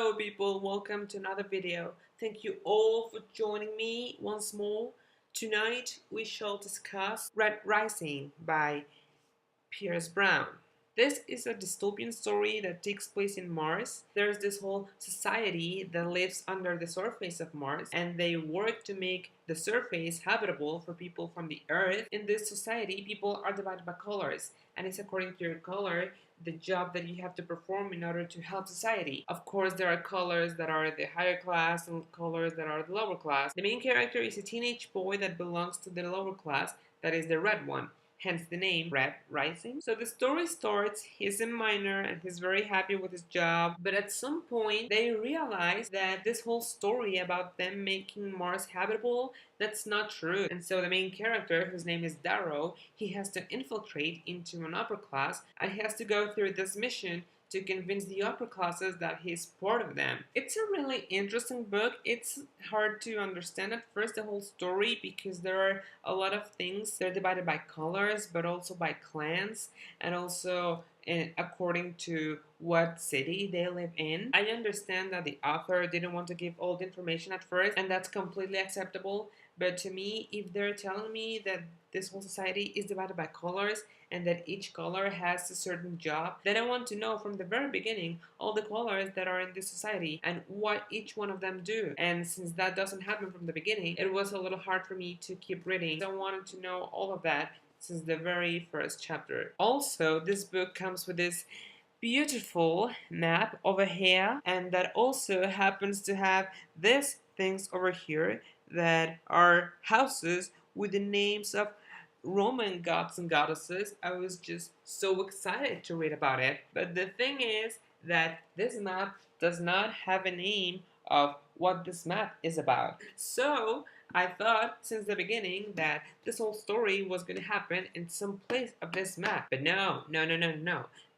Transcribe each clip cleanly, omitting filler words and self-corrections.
Hello people, welcome to another video. Thank you all for joining me once more. Tonight we shall discuss Rising by Pierce Brown. This is a dystopian story that takes place in Mars. There's this whole society that lives under the surface of Mars, and they work to make the surface habitable for people from the Earth. In this society, people are divided by colors, and it's according to your color the job that you have to perform in order to help society. Of course, there are colors that are the higher class and colors that are the lower class. The main character is a teenage boy that belongs to the lower class, that is the red one. Hence the name Red Rising. So the story starts, he's a miner and he's very happy with his job, but at some point they realize that this whole story about them making Mars habitable, that's not true. And so the main character, whose name is Darrow, he has to infiltrate into an upper class and he has to go through this mission to convince the upper classes that he's part of them. It's a really interesting book. It's hard to understand at first, the whole story, because there are a lot of things. They're divided by colors, but also by clans, and also according to what city they live in. I understand that the author didn't want to give all the information at first, and that's completely acceptable. But to me, if they're telling me that this whole society is divided by colors and that each color has a certain job, then I want to know from the very beginning all the colors that are in this society and what each one of them do. And since that doesn't happen from the beginning, it was a little hard for me to keep reading. So I wanted to know all of that since the very first chapter. Also, this book comes with this beautiful map over here, and that also happens to have these things over here that are houses with the names of Roman gods and goddesses. I was just so excited to read about it. But the thing is that this map does not have a name of what this map is about. So I thought since the beginning that this whole story was going to happen in some place of this map. But no.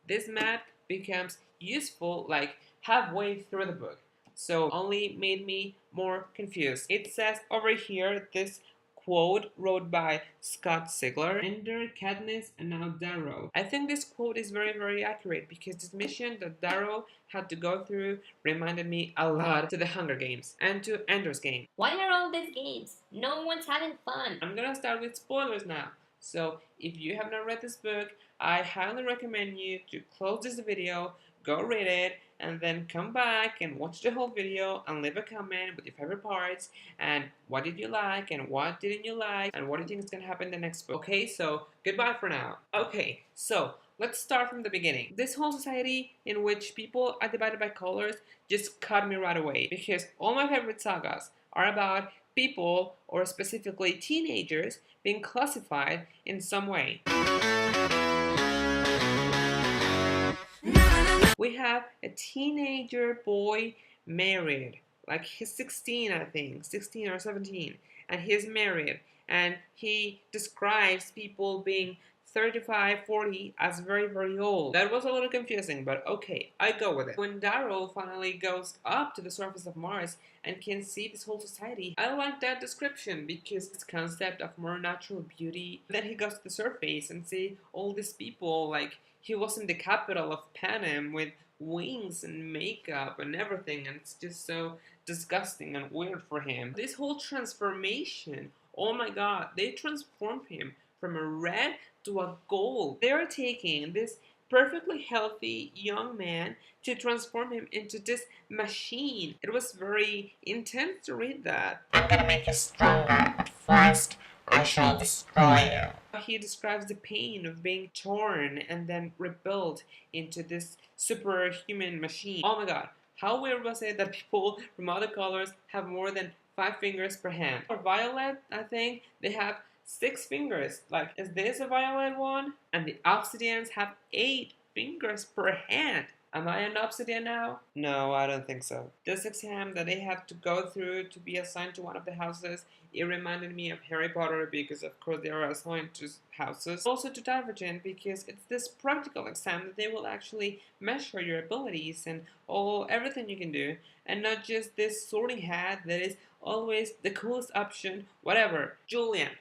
This map becomes useful like halfway through the book. So only made me more confused. It says over here this quote wrote by Scott Sigler: "Ender, Katniss, and now Darrow." I think this quote is very accurate because this mission that Darrow had to go through reminded me a lot to the Hunger Games and to Ender's Game. Why are all these games? No one's having fun. I'm gonna start with spoilers now. So if you have not read this book, I highly recommend you to close this video, go read it, and then come back and watch the whole video and leave a comment with your favorite parts and what did you like and what didn't you like and what do you think is going to happen in the next book. Okay, so goodbye for now. Okay, so let's start from the beginning. This whole society in which people are divided by colors just caught me right away because all my favorite sagas are about people, or specifically teenagers, being classified in some way. We have a teenager boy married, like he's 16, I think, 16 or 17, and he's married, and he describes people being 35, 40 as very old. That was a little confusing, but okay, I go with it. When Darrow finally goes up to the surface of Mars and can see this whole society, I like that description because this concept of more natural beauty. Then he goes to the surface and see all these people, like he was in the capital of Panem with wings and makeup and everything, and it's just so disgusting and weird for him. This whole transformation, oh my god, they transformed him from a red to a gold. They are taking this perfectly healthy young man to transform him into this machine. It was very intense to read that. I'm gonna make you stronger, but first I shall destroy you. He describes the pain of being torn and then rebuilt into this superhuman machine. Oh my god, how weird was it that people from other colors have more than 5 fingers per hand? For Violet, I think they have 6 fingers. Like, is this a violet one? And the obsidians have 8 fingers per hand. Am I an obsidian now? No, I don't think so. This exam that they have to go through to be assigned to one of the houses, it reminded me of Harry Potter because of course they are assigned to houses. Also to Divergent because it's this practical exam that they will actually measure your abilities and everything you can do, and not just this sorting hat that is always the coolest option, whatever. Julian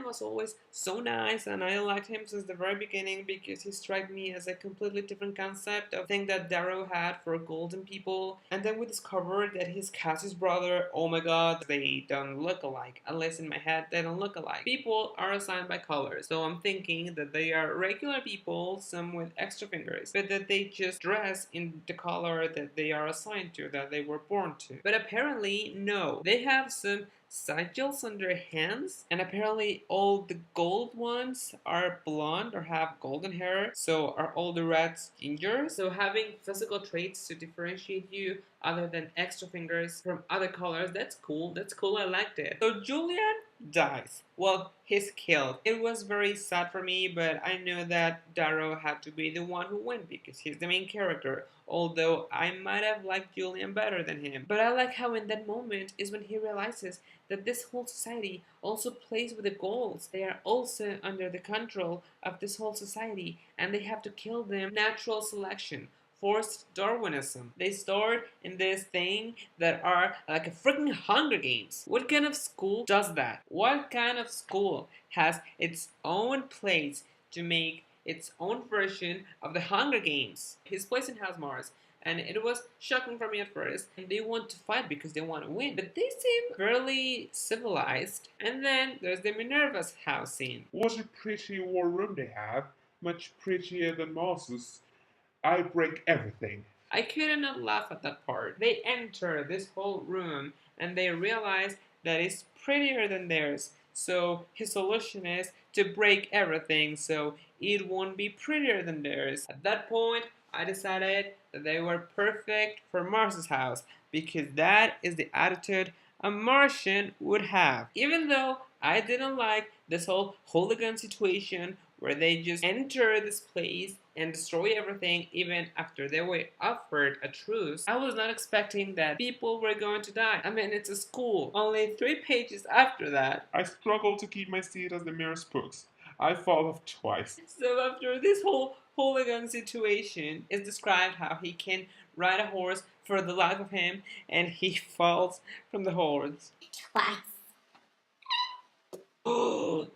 was always so nice, and I liked him since the very beginning because he struck me as a completely different concept of thing that Darrow had for golden people. And then we discovered that he's Cassie's brother. Oh my god, they don't look alike. At least in my head, they don't look alike. People are assigned by colors, so I'm thinking that they are regular people, some with extra fingers, but that they just dress in the color that they are assigned to, that they were born to. But apparently, no. They have some sigils on their hands, and apparently all the gold ones are blonde or have golden hair, so are all the reds ginger. So having physical traits to differentiate you other than extra fingers from other colors, that's cool. That's cool. I liked it. So Julian dies. Well, he's killed. It was very sad for me, but I know that Darrow had to be the one who went because he's the main character. Although I might have liked Julian better than him. But I like how in that moment is when he realizes that this whole society also plays with the goals. They are also under the control of this whole society, and they have to kill them. Natural selection, forced Darwinism. They start in this thing that are like a freaking Hunger Games. What kind of school does that? What kind of school has its own place to make its own version of the Hunger Games? His place in House Mars, and it was shocking for me at first. And they want to fight because they want to win, but they seem fairly civilized. And then there's the Minerva's house scene. What a pretty war room they have, much prettier than Mars's. I break everything. I could not laugh at that part. They enter this whole room and they realize that it's prettier than theirs. So his solution is to break everything so it won't be prettier than theirs. At that point, I decided that they were perfect for Mars's house because that is the attitude a Martian would have. Even though I didn't like this whole hooligan situation where they just enter this place and destroy everything even after they were offered a truce, I was not expecting that people were going to die. I mean, it's a school. Only 3 pages after that. I struggle to keep my seat as the mirror spooks. I fall off twice. So after this whole hooligan situation is described how he can ride a horse for the life of him and he falls from the horse. Twice.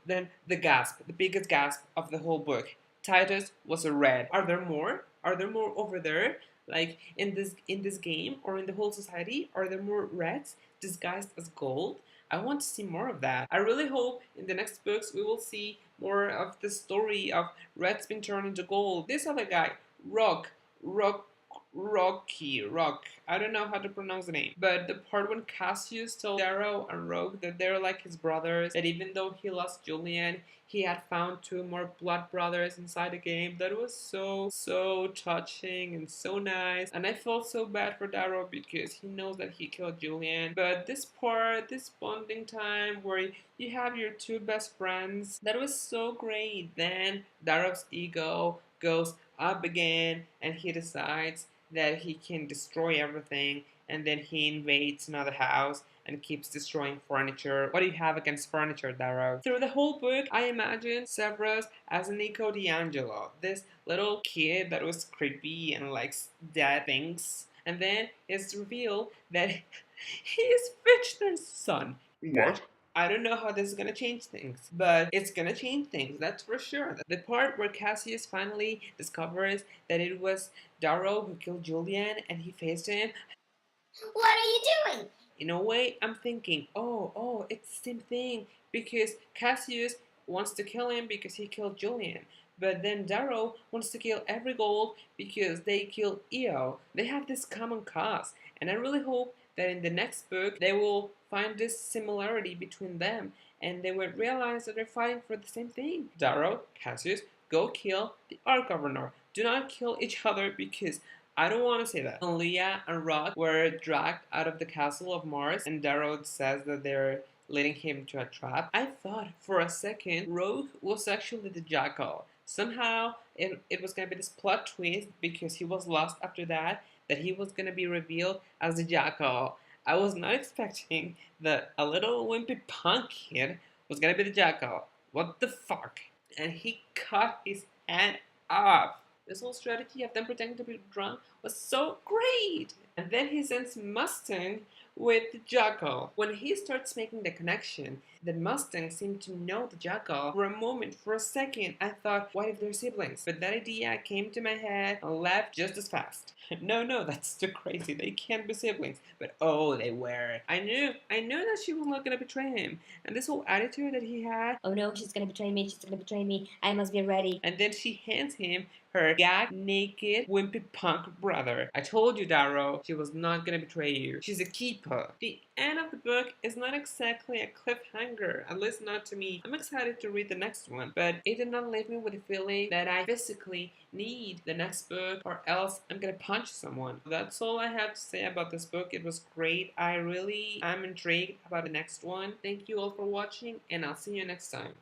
Then the gasp, the biggest gasp of the whole book. Titus was a red. Are there more? Are there more over there? Like in this game or in the whole society? Are there more reds disguised as gold? I want to see more of that. I really hope in the next books we will see more of the story of reds being turned into gold. This other guy, Rock. I don't know how to pronounce the name. But the part when Cassius told Darrow and Rogue that they're like his brothers, that even though he lost Julian, he had found 2 more blood brothers inside the game. That was so touching and so nice. And I felt so bad for Darrow because he knows that he killed Julian. But this part, this bonding time where you have your 2 best friends, that was so great. Then Darrow's ego goes up again and he decides that he can destroy everything, and then he invades another house and keeps destroying furniture. What do you have against furniture, Darrow? Through the whole book, I imagine Severus as Nico D'Angelo, this little kid that was creepy and likes dead things. And then it's revealed that he is Fitchner's son. What? I don't know how this is gonna change things, but it's gonna change things, that's for sure. The part where Cassius finally discovers that it was Darrow who killed Julian and he faced him. What are you doing? In a way, I'm thinking, oh, it's the same thing because Cassius wants to kill him because he killed Julian. But then Darrow wants to kill every gold because they killed Io. They have this common cause, and I really hope that in the next book they will find this similarity between them and they will realize that they're fighting for the same thing. Darrow, Cassius, go kill the Ark Governor. Do not kill each other because I don't want to say that. When Leah and Rock were dragged out of the castle of Mars and Darrow says that they're leading him to a trap, I thought for a second Rogue was actually the jackal. Somehow it was going to be this plot twist because he was lost after that he was going to be revealed as the jackal. I was not expecting that a little wimpy punk kid was going to be the jackal. What the fuck? And he cut his hand off. This whole strategy of them pretending to be drunk was so great. And then he sends Mustang with the jackal. When he starts making the connection, the Mustang seemed to know the jackal. For a moment, for a second, I thought, what if they're siblings? But that idea came to my head and left just as fast. No, that's too crazy. They can't be siblings. But oh, they were. I knew that she was not gonna betray him. And this whole attitude that he had. Oh no, she's gonna betray me, she's gonna betray me. I must be ready. And then she hands him her gag naked wimpy punk brother. I told you, Darrow, she was not gonna betray you. She's a keeper. The end of the book is not exactly a cliffhanger, at least not to me. I'm excited to read the next one, but it did not leave me with the feeling that I physically need the next book or else I'm gonna punch someone. That's all I have to say about this book. It was great. I really am intrigued about the next one. Thank you all for watching, and I'll see you next time.